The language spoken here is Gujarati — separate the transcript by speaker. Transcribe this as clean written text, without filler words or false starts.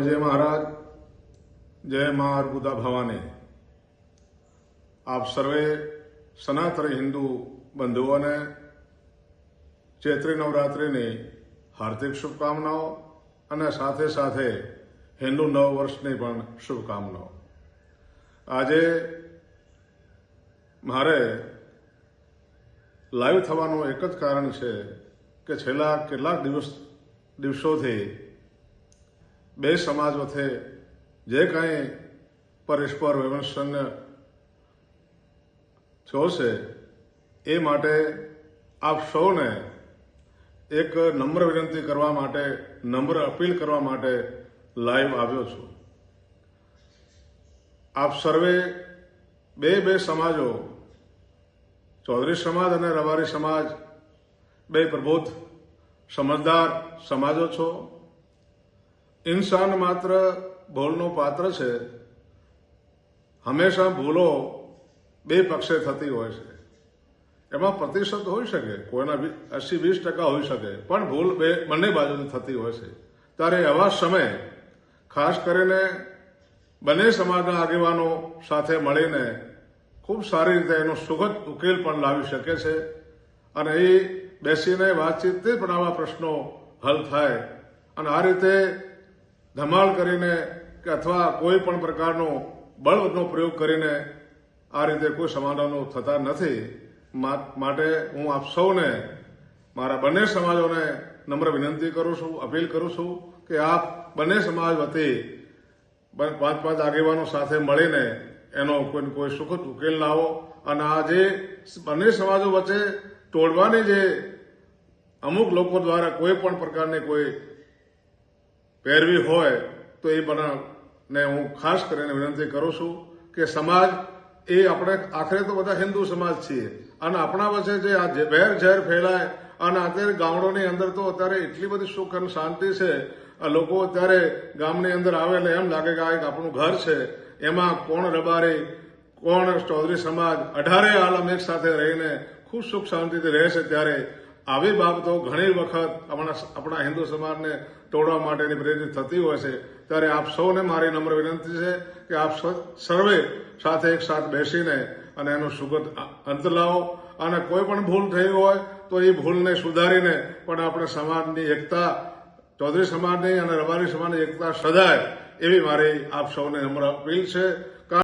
Speaker 1: जय महाराज, जय मां अर्बुदा भवानी। आप सर्वे सनातन हिंदू बंधुओं ने चैत्री नवरात्रि ने हार्दिक शुभकामनाओं અને સાથે સાથે હિન્દુ નવ વર્ષની પણ શુભકામનાઓ। આજે મારે લાઈવ થવાનું એક જ કારણ છે કે છેલ્લા કેટલાક દિવસોથી બે સમાજ વચ્ચે જે કંઈ પરસ્પર વૈમનસ્ય થયો છે એ માટે આપ સૌને એક નમ્ર વિનંતી કરવા માટે, નમ્ર અપીલ કરવા માટે લાઈવ આવ્યો છું। આપ સર્વે બે સમાજો, ચૌધરી સમાજ અને રબારી સમાજ, બે પ્રબુદ્ધ સમજદાર સમાજો છો। ઇન્સાન માત્ર ભૂલનો પાત્ર છે। હંમેશા ભૂલો બે પક્ષે થતી હોય છે। એમાં પ્રતિશત હોઈ શકે, કોઈના 80-20% હોઈ શકે, પણ ભૂલ બંને બાજુથી થતી હોય છે। ત્યારે આવા સમયે ખાસ કરીને બંને સમાજના આગેવાનો સાથે મળીને ખૂબ સારી રીતે એનો સુખદ ઉકેલ પણ લાવી શકે છે અને એ બેસીને વાતચીતથી પણ આવા પ્રશ્નો હલ થાય અને આ રીતે ધમાલ કરીને કે અથવા કોઈ પણ પ્રકારનો બળનો પ્રયોગ કરીને આ રીતે કોઈ સમાધાનો થતા નથી। માટે હું આપ સૌને, મારા બંને સમાજોને નમ્ર વિનંતી કરું છું, અપીલ કરું છું કે આપ બંને સમાજ વતી 5 આગેવાનો સાથે મળીને એનો કોઈ સુખદ ઉકેલ લાવો અને આ જે બંને સમાજો વચ્ચે તોડવાની જે અમુક લોકો દ્વારા કોઈ પણ પ્રકારની કોઈ પેરવી હોય તો એ બનાને હું ખાસ કરીને વિનંતી કરું છું કે સમાજ એ આપણે આખરે તો બધા હિન્દુ સમાજ છીએ અને આપણા વચ્ચે જે આ વેર ઝેર ફેલાય અને અત્યારે ગામડોની અંદર તો અત્યારે એટલી બધી સુખ અને શાંતિ છે। આ લોકો અત્યારે ગામની અંદર આવે એટલે એમ લાગે કે આ એક આપણું ઘર છે। એમાં કોણ રબારી, કોણ ચૌધરી સમાજ, 18 આલમ એક સાથે રહીને ખૂબ સુખ શાંતિથી રહે છે। ત્યારે આવી બાબતો ઘણી વખત આપણા હિન્દુ સમાજને તોડવા માટેની પ્રેરિત થતી હોય છે। ત્યારે આપ સૌને મારી નમ્ર વિનંતી છે કે આપ સર્વે સાથે એક સાથ બેસીને અને એનો સુગત અંત લાવો અને કોઈ પણ ભૂલ થઈ હોય તો એ ભૂલને સુધારીને પણ આપણે સમાજની એકતા, ચૌધરી સમાજની અને રબારી સમાજની એકતા સદાય એવી મારી આપ સૌને નમ્ર અપીલ છે।